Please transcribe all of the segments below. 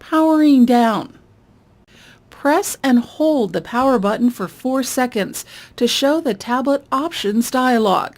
Powering down. Press and hold the power button for 4 seconds to show the tablet options dialog.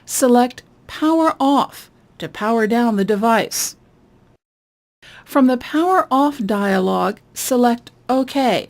Select Power Off to power down the device. From the Power Off dialog, select OK.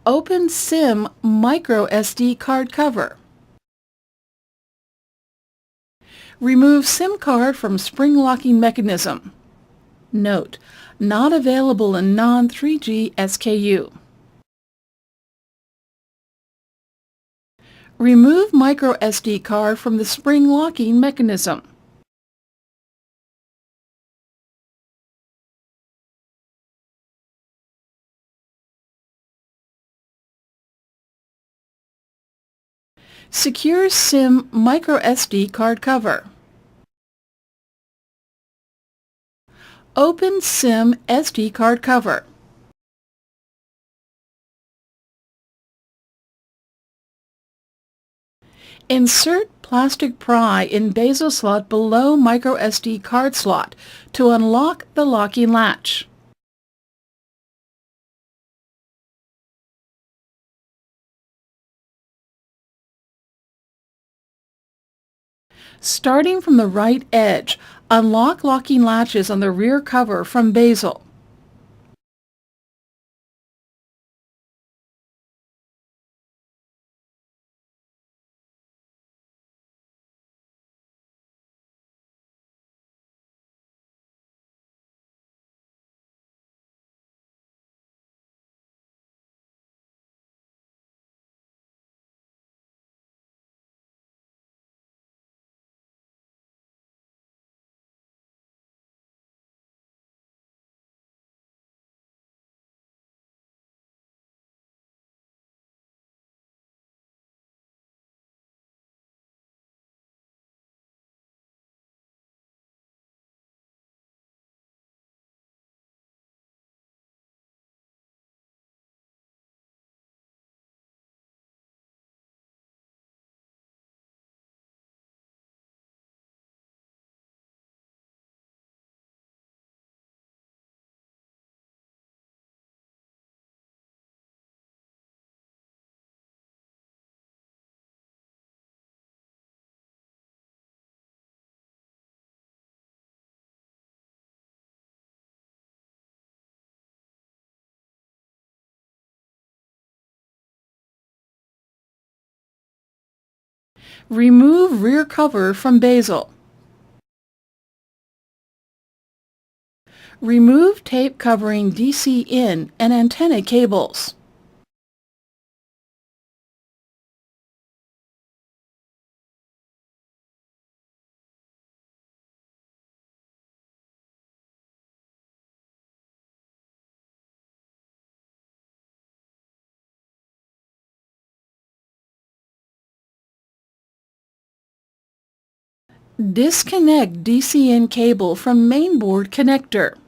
Open SIM micro SD card cover. Remove SIM card from spring locking mechanism. Note: not available in non-3G SKU. Remove micro SD card from the spring locking mechanism. Secure SIM micro SD card cover. Open SIM SD card cover. Insert plastic pry in basil slot below micro SD card slot to unlock the locking latch. Starting from the right edge, unlock locking latches on the rear cover from basil. Remove rear cover from basil. Remove tape covering DC in and antenna cables. Disconnect DC-in cable from mainboard connector.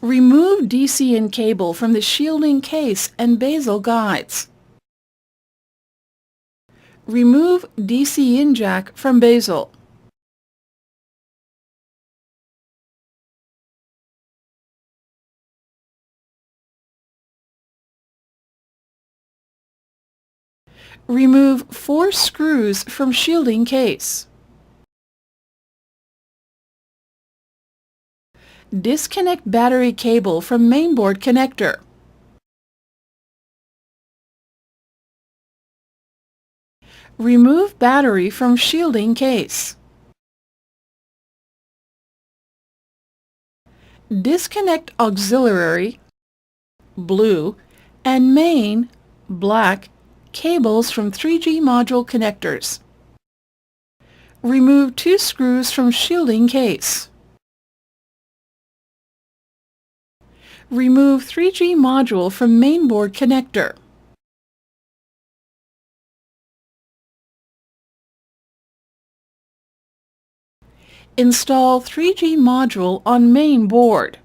Remove DC-in cable from the shielding case and basil guides. Remove DC-in jack from basil. Remove 4 screws from shielding case. Disconnect battery cable from mainboard connector. Remove battery from shielding case. Disconnect auxiliary, blue, and main, black, cables from 3G module connectors. Remove 2 screws from shielding case. Remove 3G module from mainboard connector. Install 3G module on main board.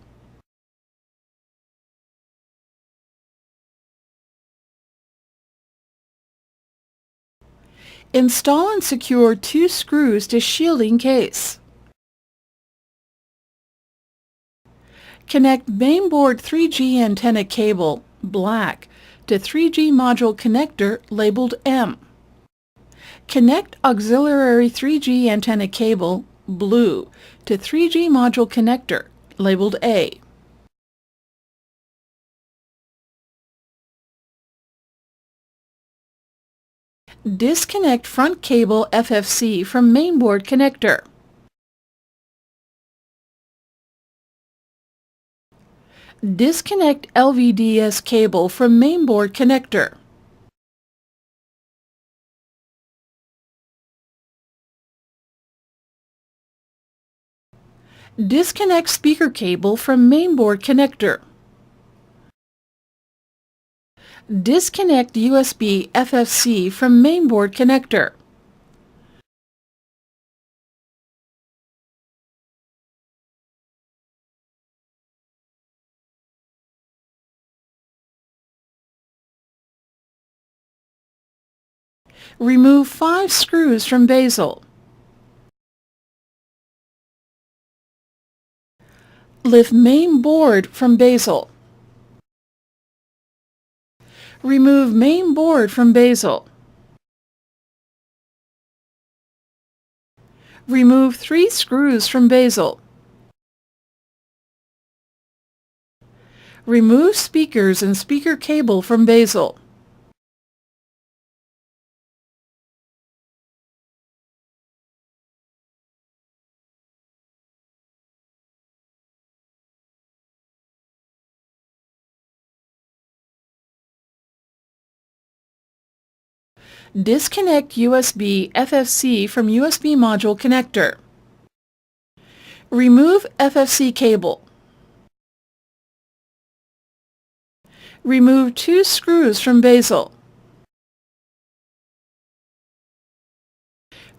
Install and secure 2 screws to shielding case. Connect mainboard 3G antenna cable, black, to 3G module connector labeled M. Connect auxiliary 3G antenna cable, blue, to 3G module connector labeled A. Disconnect front cable FFC from mainboard connector. Disconnect lvds cable from mainboard connector. Disconnect speaker cable from mainboard connector. Disconnect USB FFC from mainboard connector. Remove 5 screws from basil. Lift main board from basil. Remove main board from basil. Remove 3 screws from basil. Remove speakers and speaker cable from basil. Disconnect USB FFC from USB module connector. Remove FFC cable. Remove 2 screws from basil.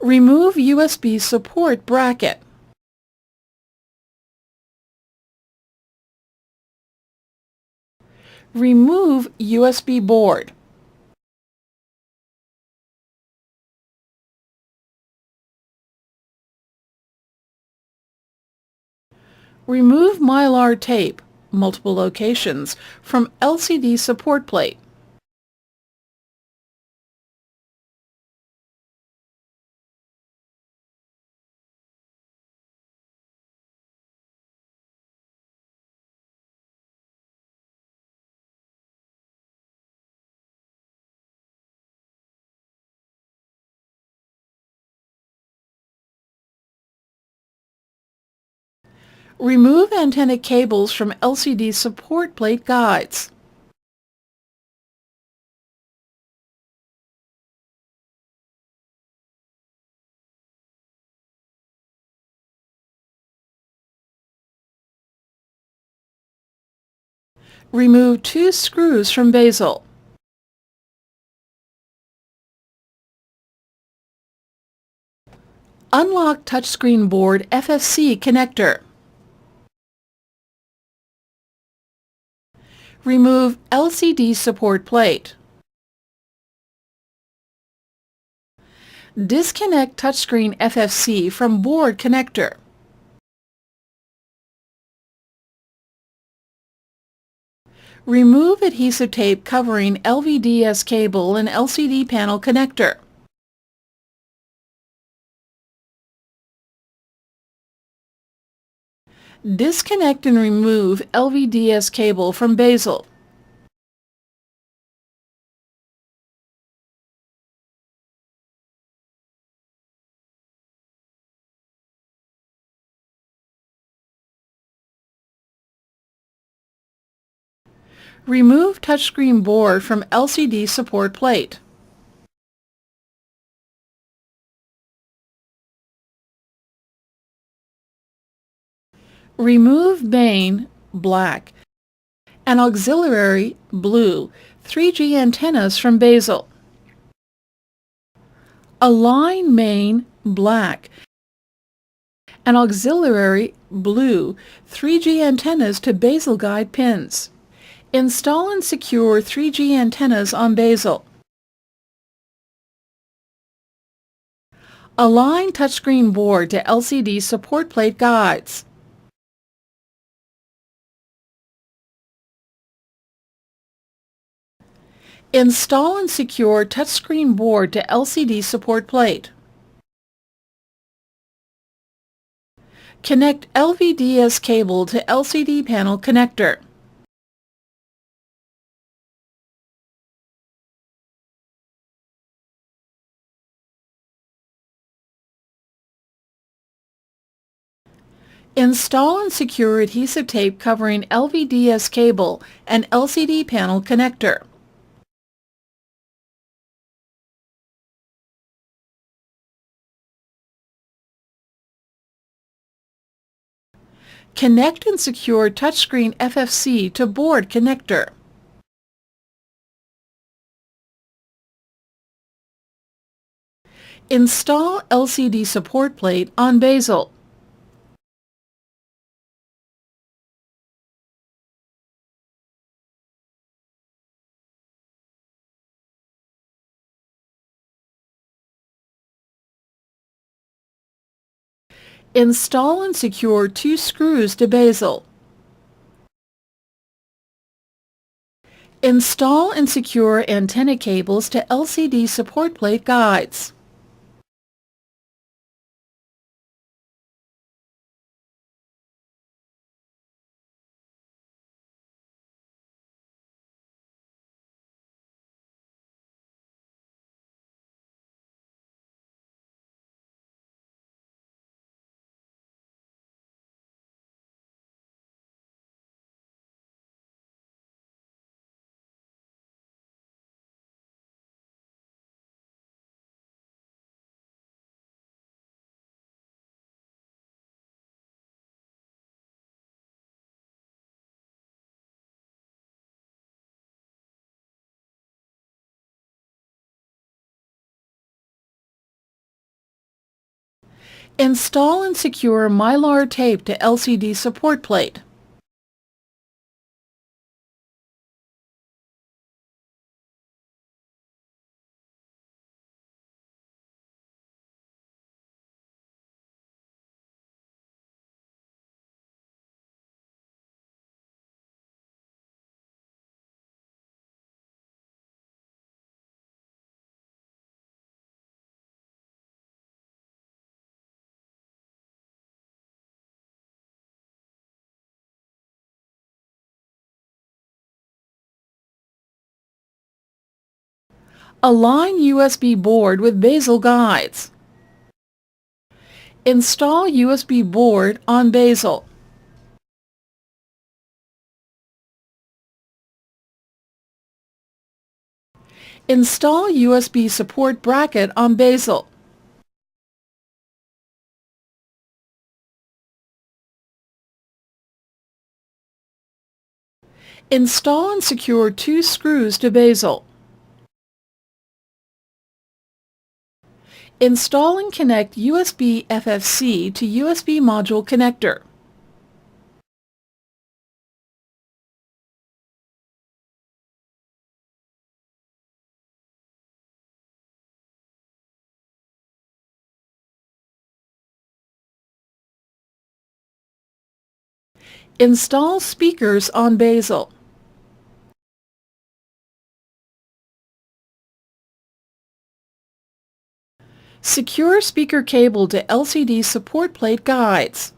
Remove USB support bracket. Remove USB board. Remove mylar tape, multiple locations, from LCD support plate. Remove antenna cables from LCD support plate guides. Remove 2 screws from basil. Unlock touchscreen board FFC connector. Remove LCD support plate. Disconnect touchscreen FFC from board connector. Remove adhesive tape covering LVDS cable and LCD panel connector. Disconnect and remove LVDS cable from basil. Remove touchscreen board from LCD support plate. Remove main, black, and auxiliary, blue, 3G antennas from basil. Align main, black, and auxiliary, blue, 3G antennas to basil guide pins. Install and secure 3G antennas on basil. Align touchscreen board to LCD support plate guides. Install and secure touchscreen board to LCD support plate. Connect lvds cable to LCD panel connector. Install and secure adhesive tape covering lvds cable and LCD panel connector. Connect and secure touchscreen FFC to board connector. Install LCD support plate on basil. Install and secure 2 screws to basil. Install and secure antenna cables to LCD support plate guides. Install and secure mylar tape to LCD support plate. Align USB board with basil guides. Install USB board on basil. Install USB support bracket on basil. Install and secure 2 screws to basil. Install and connect USB FFC to USB module connector. Install speakers on basil. Secure speaker cable to LCD support plate guides.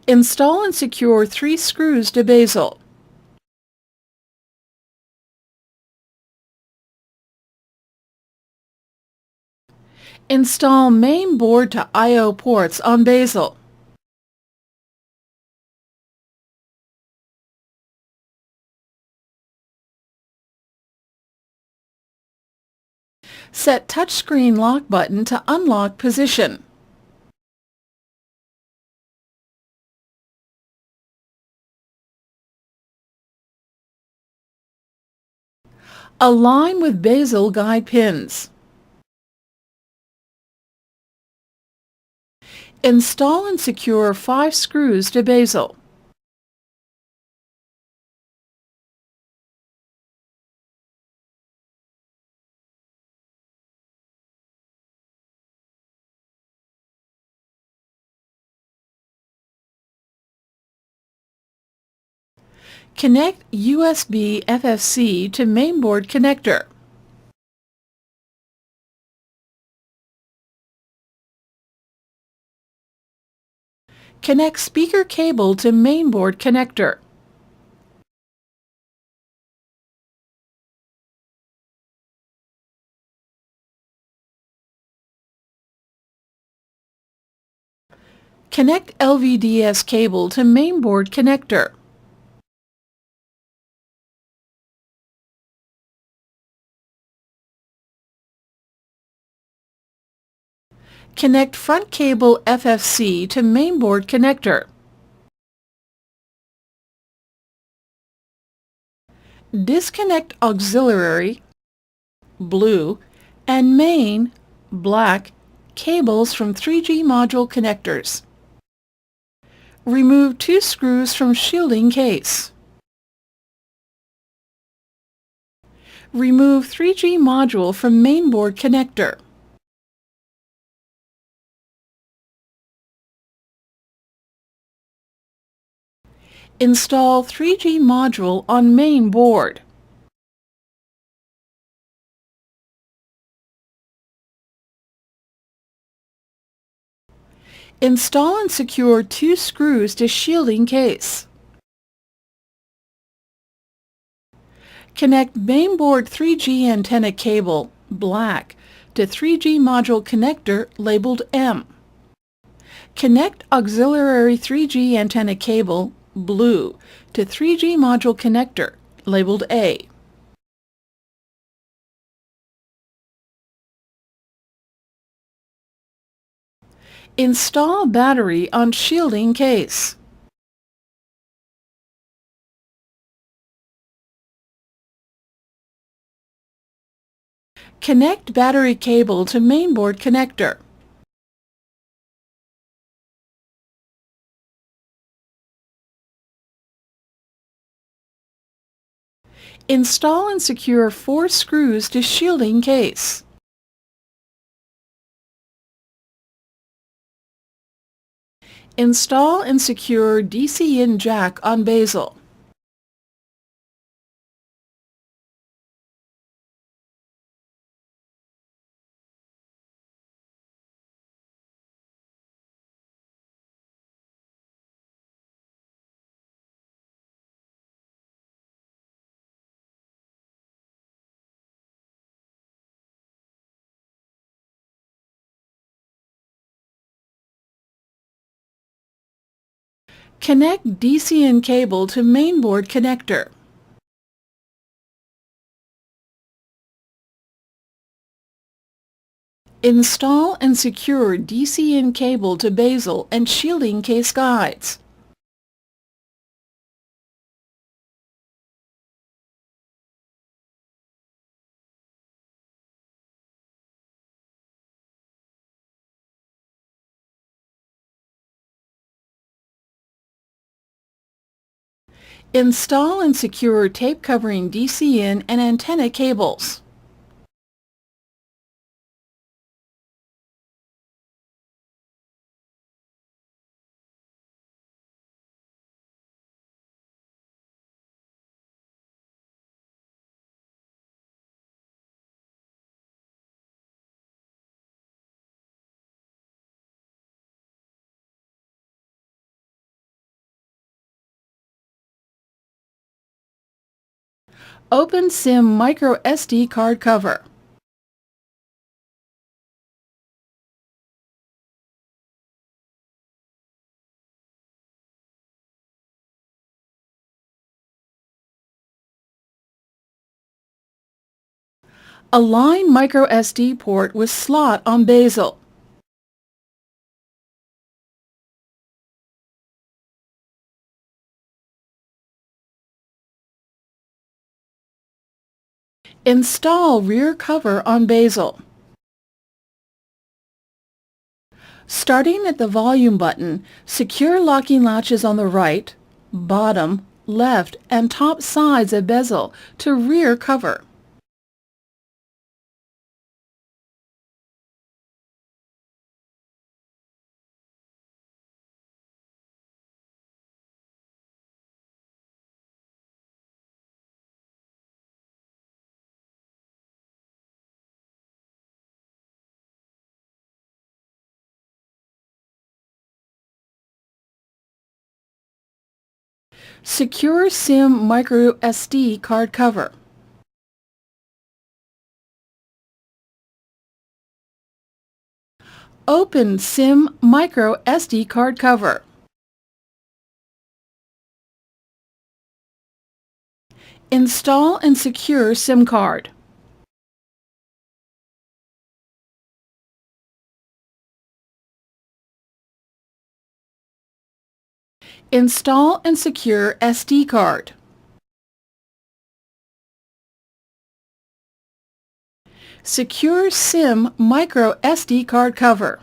Install and secure 3 screws to basil. Install main board to I/O ports on basil. Set touchscreen lock button to unlock position. Align with basil guide pins. Install and secure 5 screws to basil. Connect USB FFC to mainboard connector. Connect speaker cable to mainboard connector. Connect lvds cable to mainboard connector. Connect front cable FFC to mainboard connector. Disconnect auxiliary blue and main black cables from 3G module connectors. Remove 2 screws from shielding case. Remove 3G module from mainboard connector. Install 3G module on main board. Install and secure 2 screws to shielding case. Connect mainboard 3G antenna cable, black, to 3G module connector labeled M. Connect auxiliary 3G antenna cable, blue, to 3G module connector, labeled A. Install battery on shielding case. Connect battery cable to mainboard connector. Install and secure 4 screws to shielding case. Install and secure DC-in jack on basil. Connect DC-in cable to mainboard connector. Install and secure DC-in cable to basil and shielding case guides. Install and secure tape covering DC-in and antenna cables. Open SIM micro SD card cover. Align microSD port with slot on basil. Install rear cover on basil. Starting at the volume button, secure locking latches on the right, bottom, left, and top sides of basil to rear cover. Secure SIM microSD card cover. Open SIM microSD card cover. Install and secure SIM card. Install and secure SD card. Secure SIM microSD card cover.